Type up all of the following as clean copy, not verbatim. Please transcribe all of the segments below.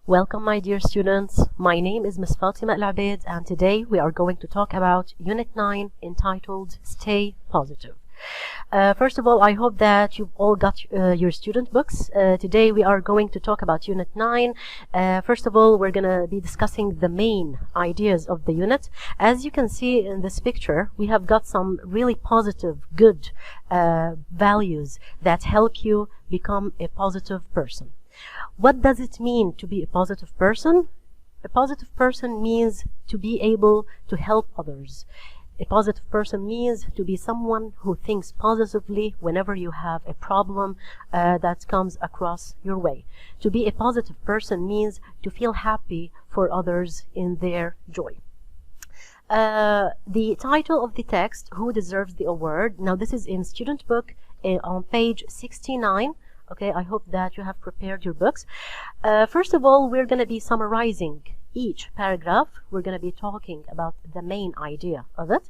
Welcome, my dear students. My name is Miss Fátima Al-Abid, and today we are going to talk about Unit 9 entitled Stay Positive. First of all, I hope that you've all got your student books. Today we are going to talk about Unit 9. First of all, we're going to be discussing the main ideas of the unit. As you can see in this picture, we have got some really positive, good values that help you become a positive person. What does it mean to be a positive person? A positive person means to be able to help others. A positive person means to be someone who thinks positively whenever you have a problem that comes across your way. To be a positive person means to feel happy for others in their joy. The title of the text, Who Deserves the Award? Now this is in student book on page 69. Okay, I hope that you have prepared your books. First of all, we're going to be summarizing each paragraph. We're going to be talking about the main idea of it.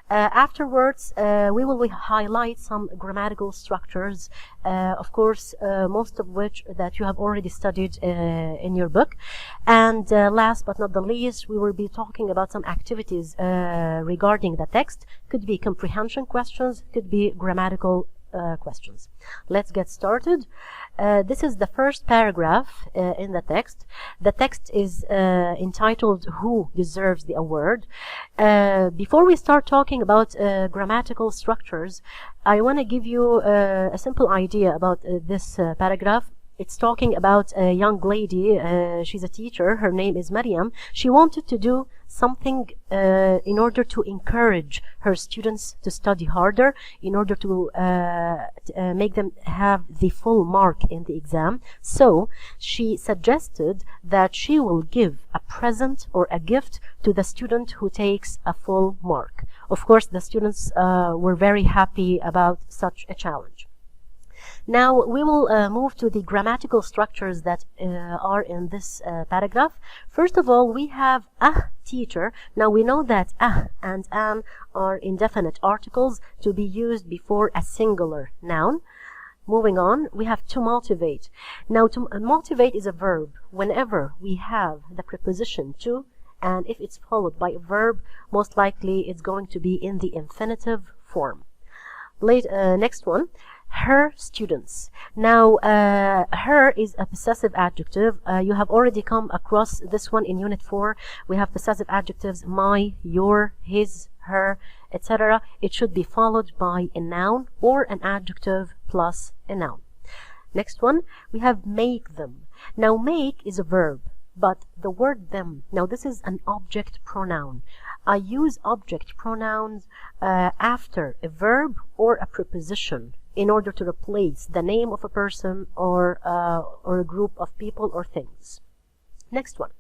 Afterwards, we will highlight some grammatical structures, of course, most of which that you have already studied in your book. And last but not the least, we will be talking about some activities regarding the text. Could be comprehension questions, could be grammatical questions. Let's get started. This is the first paragraph in the text. The text is entitled Who Deserves the Award? Before we start talking about grammatical structures, I want to give you a simple idea about this paragraph. It's talking about a young lady. She's a teacher. Her name is Maryam. She wanted to do something in order to encourage her students to study harder, in order to make them have the full mark in the exam. So she suggested that she will give a present or a gift to the student who takes a full mark. Of course, the students were very happy about such a challenge. Now we will move to the grammatical structures that are in this paragraph. First of all, we have a teacher. Now we know that and an are indefinite articles to be used before a singular noun. Moving on, we have to motivate. Now to motivate is a verb. Whenever we have the preposition to, and if it's followed by a verb, most likely it's going to be in the infinitive form. Next one. Her students. Now, her is a possessive adjective. You have already come across this one in Unit 4. We have possessive adjectives, my, your, his, her, etc. It should be followed by a noun or an adjective plus a noun. Next one, we have make them. Now, make is a verb, but the word them, now this is an object pronoun. I use object pronouns after a verb or a preposition in order to replace the name of a person or a group of people or things. Next one,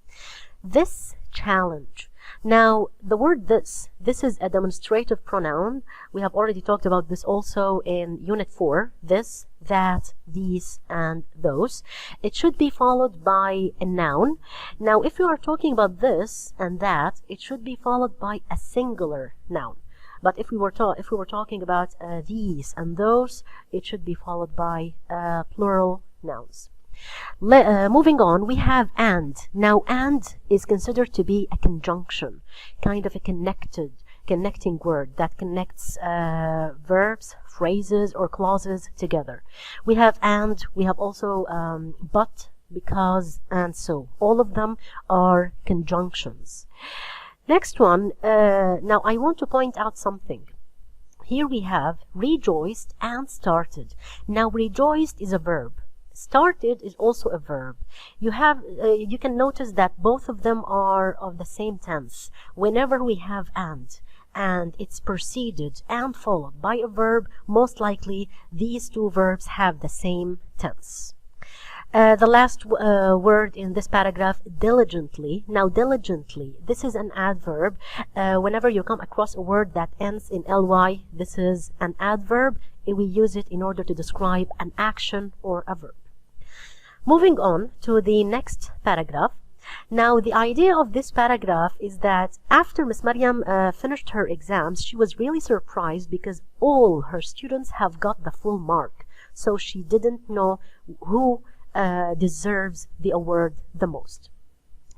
this challenge. Now the word this is a demonstrative pronoun. We have already talked about this also in Unit 4. This, that, these, and those. It should be followed by a noun. Now if you are talking about this and that, it should be followed by a singular noun. But if we were talking about these and those, it should be followed by plural nouns. Moving on, we have and. Now and is considered to be a conjunction, kind of a connecting word that connects verbs, phrases, or clauses together. We have and, we have also but, because, and so. All of them are conjunctions. Next one, now I want to point out something. Here we have rejoiced and started. Now rejoiced is a verb. Started is also a verb. You can notice that both of them are of the same tense. Whenever we have and it's preceded and followed by a verb, most likely these two verbs have the same tense. The last word in this paragraph, diligently. Now, diligently, this is an adverb. Whenever you come across a word that ends in ly, this is an adverb. We use it in order to describe an action or a verb. Moving on to the next paragraph. Now, the idea of this paragraph is that after Miss Maryam finished her exams, she was really surprised because all her students have got the full mark. So she didn't know who deserves the award the most.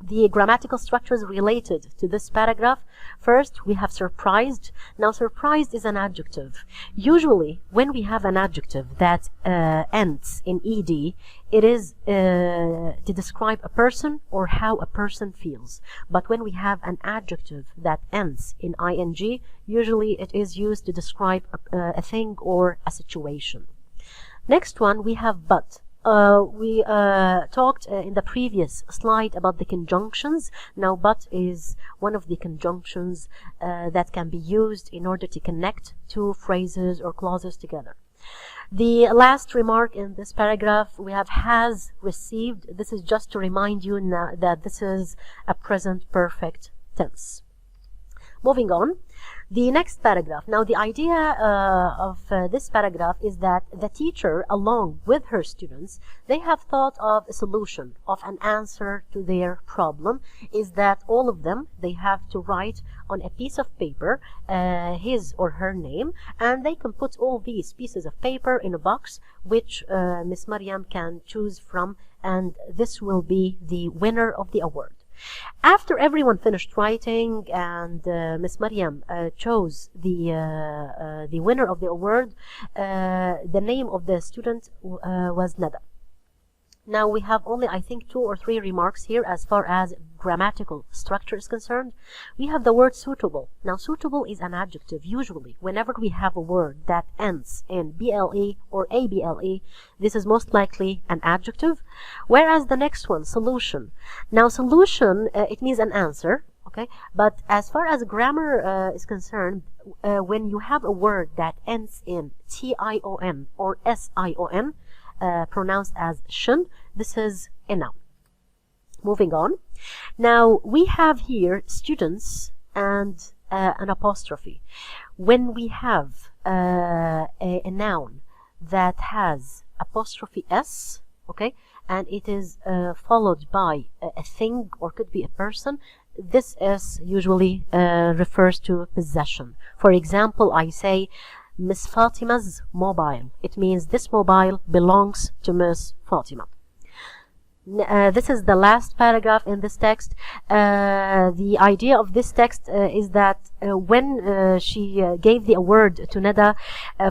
The grammatical structures related to this paragraph. First, we have surprised. Now, surprised is an adjective. Usually, when we have an adjective that ends in ed, it is to describe a person or how a person feels. But when we have an adjective that ends in ing, usually it is used to describe a thing or a situation. Next one, we have but. We talked in the previous slide about the conjunctions. Now, but is one of the conjunctions that can be used in order to connect two phrases or clauses together. The last remark in this paragraph, we have has received. This is just to remind you now that this is a present perfect tense. Moving on. The next paragraph. Now, the idea of this paragraph is that the teacher, along with her students, they have thought of a solution, of an answer to their problem, is that all of them, they have to write on a piece of paper his or her name, and they can put all these pieces of paper in a box, which Miss Maryam can choose from, and this will be the winner of the award. After everyone finished writing and Miss Maryam chose the winner of the award, the name of the student was Nada. Now we have only, I think, 2 or 3 remarks here as far as grammatical structure is concerned. We have the word suitable. Now, suitable is an adjective. Usually, whenever we have a word that ends in ble or able, this is most likely an adjective. Whereas the next one, solution. Now, solution, it means an answer. Okay, but as far as grammar is concerned, when you have a word that ends in tion or sion, pronounced as shun, this is a noun. Moving on. Now, we have here students and an apostrophe. When we have a noun that has apostrophe s, okay, and it is followed by a thing or could be a person, this s usually refers to possession. For example, I say Miss Fatima's mobile. It means this mobile belongs to Miss Fatima. This is the last paragraph in this text. The idea of this text is that when she gave the award to Nada,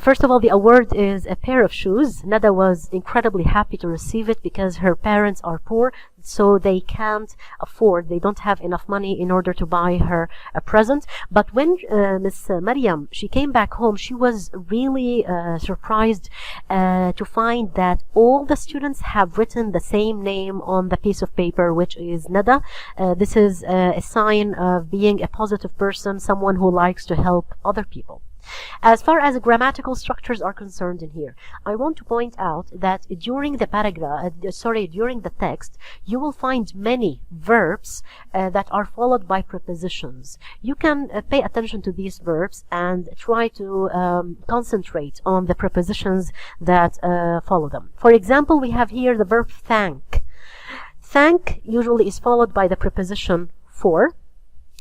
first of all, the award is a pair of shoes. Nada was incredibly happy to receive it because her parents are poor, so they can't afford, they don't have enough money in order to buy her a present. But when Miss Maryam, she came back home, she was really surprised to find that all the students have written the same name on the piece of paper, which is Nada. This is a sign of being a positive person, someone who likes to help other people. As far as grammatical structures are concerned in here, I want to point out that during the paragraph, during the text, you will find many verbs that are followed by prepositions. You can pay attention to these verbs and try to concentrate on the prepositions that follow them. For example, we have here the verb thank. Thank usually is followed by the preposition for.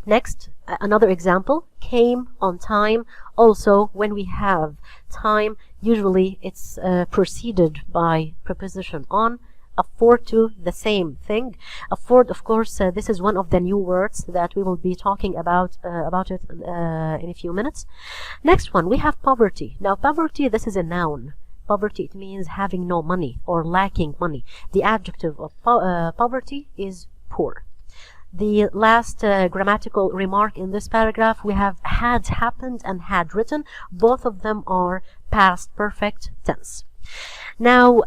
Next, another example, came on time. Also, when we have time, usually it's preceded by preposition on. Afford to, the same thing. Afford, of course, this is one of the new words that we will be talking about it in a few minutes. Next one, we have poverty. Now, poverty, this is a noun. Poverty, it means having no money or lacking money. The adjective of poverty is poor. The last grammatical remark in this paragraph, we have had happened and had written. Both of them are past perfect tense. Now,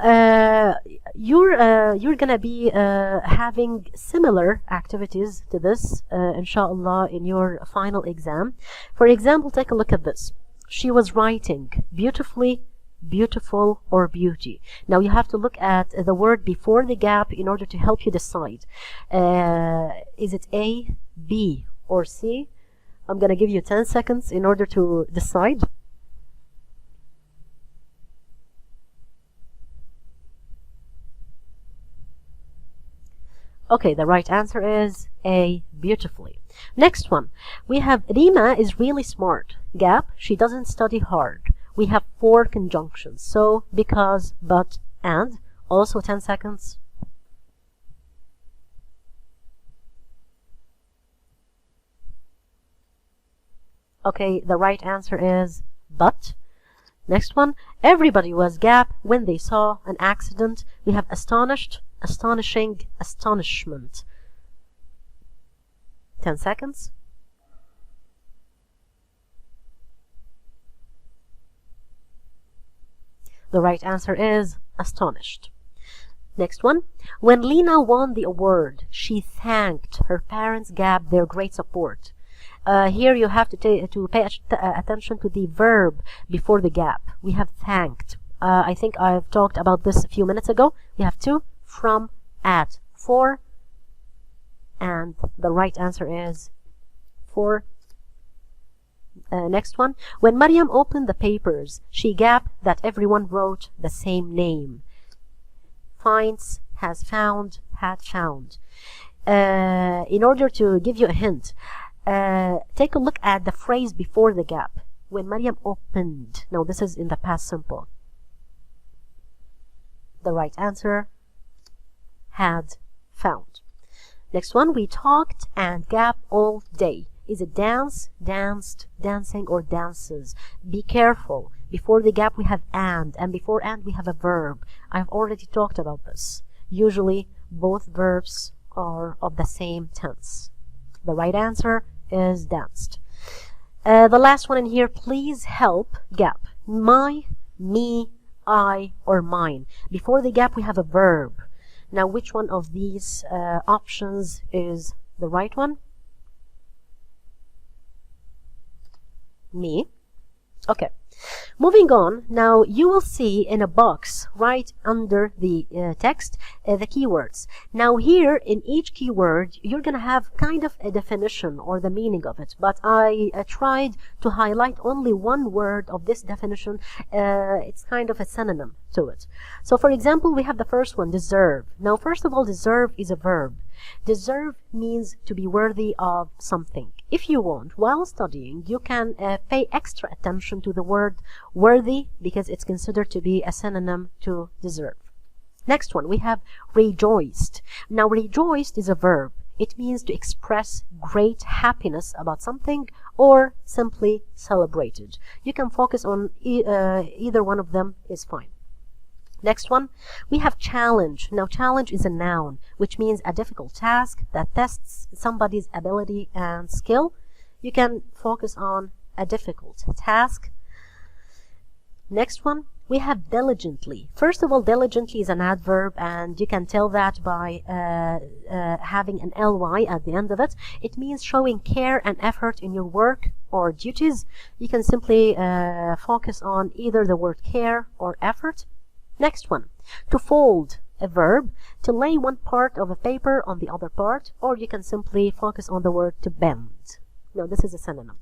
you're gonna be having similar activities to this, inshallah, in your final exam. For example, take a look at this. She was writing beautifully, beautiful, or beauty. Now you have to look at the word before the gap in order to help you decide. Is it A, B, or C? I'm going to give you 10 seconds in order to decide. Okay, the right answer is A, beautifully. Next one, we have Rima is really smart. Gap, she doesn't study hard. We have 4 conjunctions. So, because, but, and. Also 10 seconds. Okay, the right answer is but. Next one, everybody was gap when they saw an accident. We have astonished, astonishing, astonishment. 10 seconds. The right answer is astonished. Next one, when Lena won the award, she thanked her parents gap their great support. Here you have to pay attention to the verb before the gap. We have thanked. I think I've talked about this a few minutes ago. We have to, from, at, for, and the right answer is for. Next one, when Maryam opened the papers, she gapped that everyone wrote the same name. Finds, has found, had found. In order to give you a hint, take a look at the phrase before the gap. When Maryam opened. Now this is in the past simple. The right answer, had found. Next one, we talked and gap all day. Is it dance, danced, dancing, or dances? Be careful. Before the gap we have and before and we have a verb. I've already talked about this. Usually both verbs are of the same tense. The right answer is danced. The last one in here, please help gap. My, me, I, or mine. Before the gap we have a verb. Now which one of these options is the right one? Me. Okay, moving on. Now you will see in a box right under the text the keywords. Now here in each keyword you're gonna have kind of a definition or the meaning of it, but I tried to highlight only one word of this definition. It's kind of a synonym to it. So for example, we have the first one, deserve. Now first of all, deserve is a verb. Deserve means to be worthy of something. If you want, while studying, you can pay extra attention to the word worthy because it's considered to be a synonym to deserve. Next one, we have rejoiced. Now, rejoiced is a verb. It means to express great happiness about something or simply celebrated. You can focus on either one of them is fine. Next one, we have challenge. Now, challenge is a noun, which means a difficult task that tests somebody's ability and skill. You can focus on a difficult task. Next one, we have diligently. First of all, diligently is an adverb, and you can tell that by having an ly at the end of it. It means showing care and effort in your work or duties. You can simply focus on either the word care or effort. Next one, to fold, a verb, to lay one part of a paper on the other part, or you can simply focus on the word to bend. Now this is a synonym.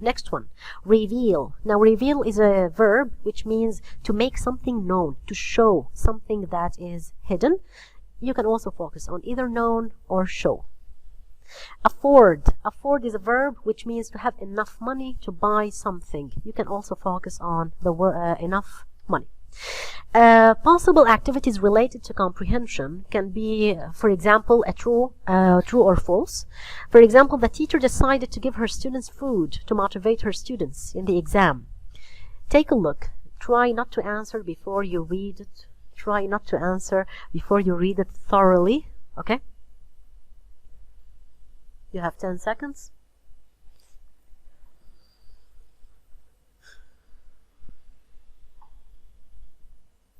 Next one, reveal. Now reveal is a verb which means to make something known, to show something that is hidden. You can also focus on either known or show. Afford. Afford is a verb which means to have enough money to buy something. You can also focus on the word enough money. Possible activities related to comprehension can be, for example, a true or false. For example, the teacher decided to give her students food to motivate her students in the exam. Take a look. Try not to answer before you read it. Try not to answer before you read it thoroughly. Okay? You have 10 seconds.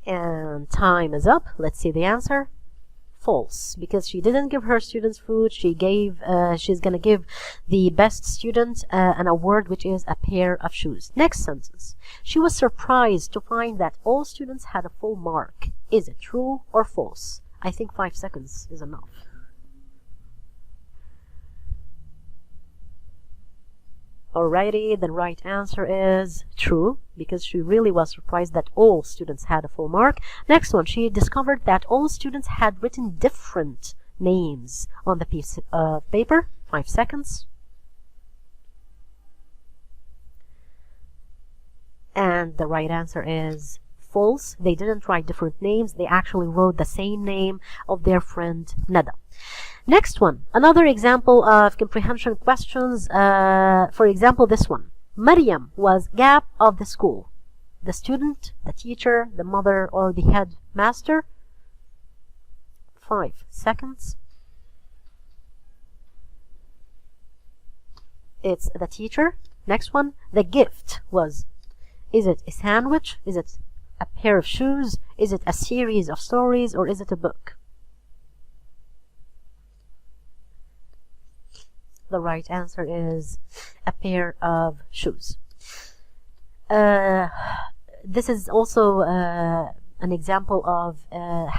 And time is up. Let's see the answer. False, because she didn't give her students food. She's gonna give the best student an award, which is a pair of shoes. Next sentence. She was surprised to find that all students had a full mark. Is it true or false? I think 5 seconds is enough. Alrighty, the right answer is true, because she really was surprised that all students had a full mark. Next one, she discovered that all students had written different names on the piece of paper. 5 seconds. And the right answer is false. They didn't write different names. They actually wrote the same name of their friend Nada. Next one, another example of comprehension questions. For example, this one. Maryam was gap of the school. The student, the teacher, the mother, or the headmaster? 5 seconds. It's the teacher. Next one, the gift was. Is it a sandwich? Is it a pair of shoes? Is it a series of stories? Or is it a book? The right answer is a pair of shoes. This is also an example of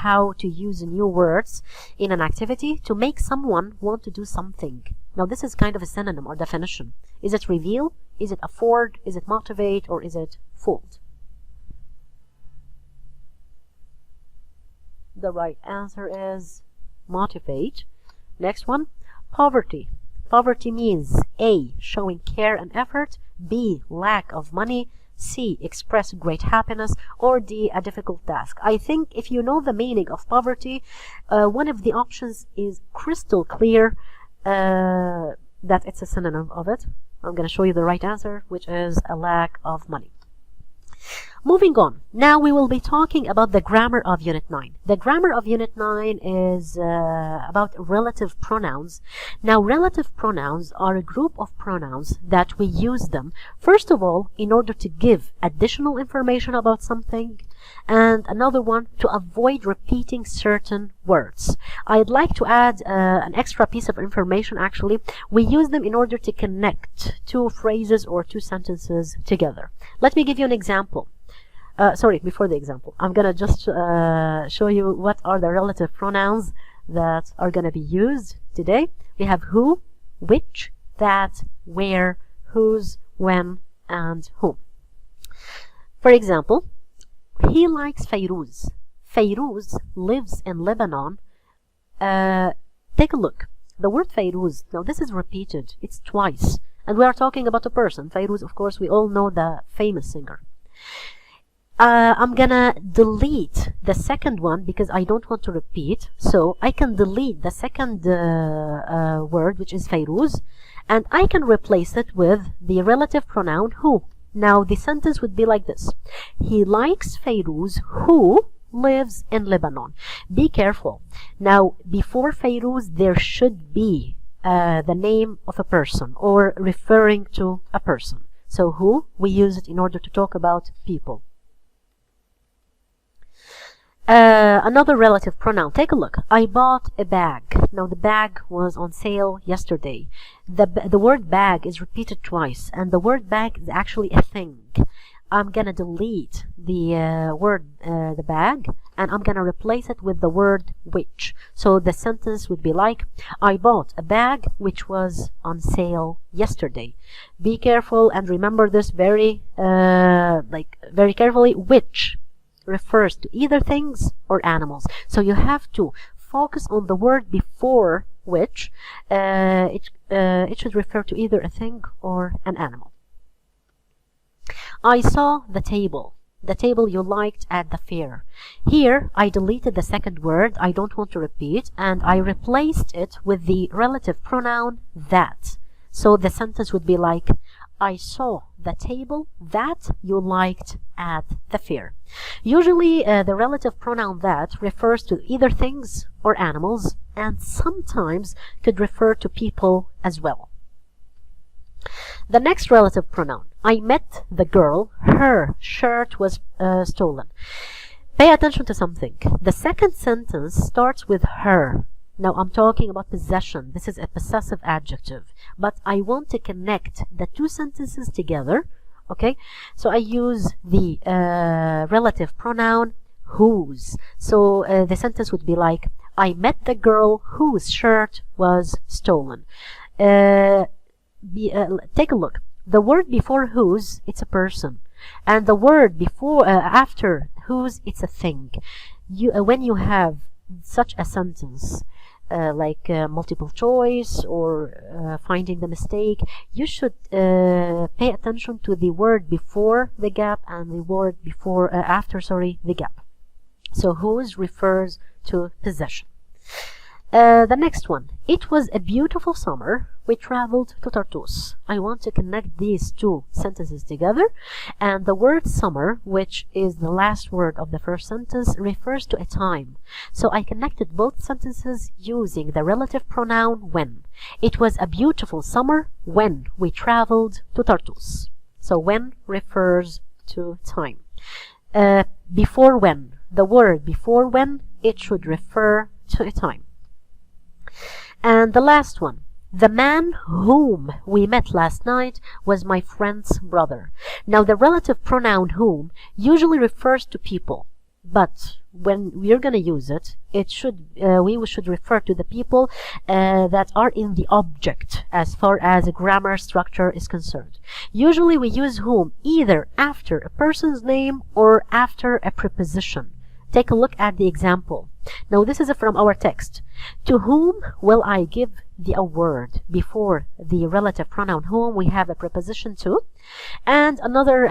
how to use new words in an activity to make someone want to do something. Now this is kind of a synonym or definition. Is it reveal? Is it afford? Is it motivate? Or is it fold? The right answer is motivate. Next one, poverty. Poverty means A, showing care and effort, B, lack of money, C, express great happiness, or D, a difficult task. I think if you know the meaning of poverty, one of the options is crystal clear that it's a synonym of it. I'm going to show you the right answer, which is a lack of money. Moving on, now we will be talking about the grammar of Unit 9. The grammar of Unit 9 is about relative pronouns. Now, relative pronouns are a group of pronouns that we use them, first of all, in order to give additional information about something, and another one to avoid repeating certain words. I'd like to add an extra piece of information actually. We use them in order to connect two phrases or two sentences together. Let me give you an example. Sorry, before the example, I'm gonna just show you what are the relative pronouns that are gonna be used today. We have who, which, that, where, whose, when, and whom. For example, he likes Fairuz. Fairuz lives in Lebanon. Take a look. The word Fairuz, now this is repeated. It's twice. And we are talking about a person. Fairuz, of course, we all know the famous singer. I'm gonna delete the second one because I don't want to repeat. So I can delete the second word, which is Fairuz, and I can replace it with the relative pronoun who. Now the sentence would be like this. He likes Fairuz who lives in Lebanon. Be careful. Now before Fairuz there should be the name of a person or referring to a person. So who, we use it in order to talk about people. Another relative pronoun. Take a look. I bought a bag. Now the bag was on sale yesterday. The word bag is repeated twice, and the word bag is actually a thing. I'm gonna delete the word the bag, and I'm gonna replace it with the word which. So the sentence would be like, I bought a bag which was on sale yesterday. Be careful and remember this very carefully. Which refers to either things or animals. So you have to focus on the word before which. It should refer to either a thing or an animal. I saw the table you liked at the fair. Here I deleted the second word. I don't want to repeat, and I replaced it with the relative pronoun that. So the sentence would be like, I saw the table that you liked at the fair. Usually the relative pronoun that refers to either things or animals, and sometimes could refer to people as well. The next relative pronoun. I met the girl. Her shirt was stolen. Pay attention to something. The second sentence starts with her. Now I'm talking about possession. This is a possessive adjective. But I want to connect the two sentences together. Okay? So I use the relative pronoun whose. So the sentence would be like, I met the girl whose shirt was stolen. Take a look. The word before whose, it's a person. And the word before after whose, it's a thing. When you have such a sentence, like multiple choice or finding the mistake, you should pay attention to the word before the gap and the word before after the gap. So whose refers to possession. The next one. It was a beautiful summer. We traveled to Tartus. I want to connect these two sentences together, and the word summer, which is the last word of the first sentence, refers to a time. So I connected both sentences using the relative pronoun when. It was a beautiful summer when we traveled to Tartus. So when refers to time. Before when. The word before when, it should refer to a time. And the last one. The man whom we met last night was my friend's brother. Now the relative pronoun whom usually refers to people, but when we're going to use it, we should refer to the people that are in the object as far as a grammar structure is concerned. Usually we use whom either after a person's name or after a preposition. Take a look at the example. Now this is from our text. To whom will I give the award? Before the relative pronoun whom, we have a preposition to. And another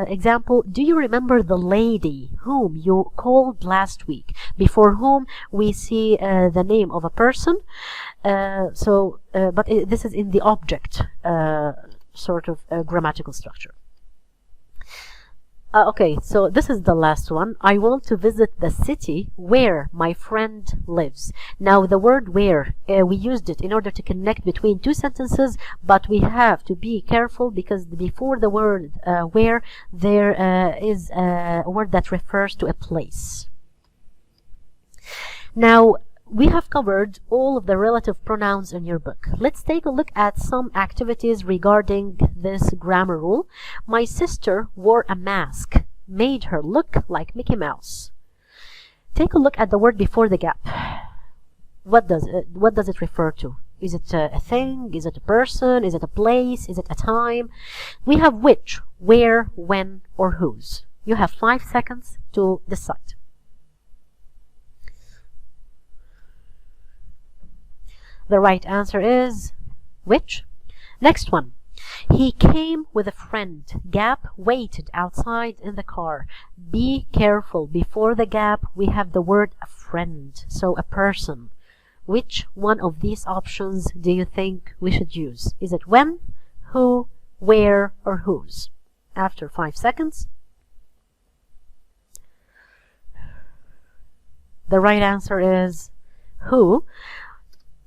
example, do you remember the lady whom you called last week? Before whom, we see the name of a person. But this is in the object sort of grammatical structure. Okay, so this is the last one. I want to visit the city where my friend lives. Now the word where, we used it in order to connect between two sentences, but we have to be careful because before the word where, there is a word that refers to a place. Now, we have covered all of the relative pronouns in your book. Let's take a look at some activities regarding this grammar rule. My sister wore a mask, made her look like Mickey Mouse. Take a look at the word before the gap. What does it refer to? Is it a thing? Is it a person? Is it a place? Is it a time? We have which, where, when, or whose. You have 5 seconds to decide. The right answer is which. Next one. He came with a friend. Gap waited outside in the car. Be careful. Before the gap, we have the word a friend, so a person. Which one of these options do you think we should use? Is it when, who, where, or whose? After 5 seconds. The right answer is who.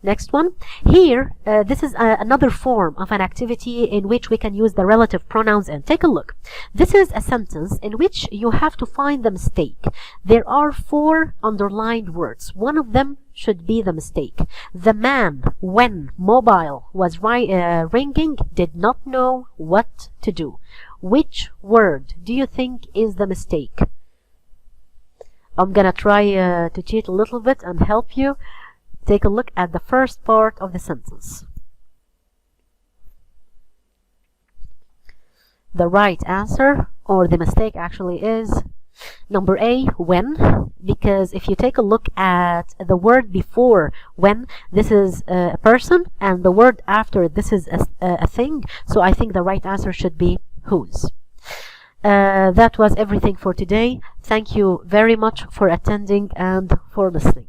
Next one. Here, this is another form of an activity in which we can use the relative pronouns and take a look. This is a sentence in which you have to find the mistake. There are 4 underlined words. One of them should be the mistake. The man, when mobile was ringing, did not know what to do. Which word do you think is the mistake? I'm gonna try to cheat a little bit and help you. Take a look at the first part of the sentence. The right answer, or the mistake actually, is number A, when, because if you take a look at the word before when, this is a person, and the word after this is a thing, so I think the right answer should be whose. That was everything for today. Thank you very much for attending and for listening.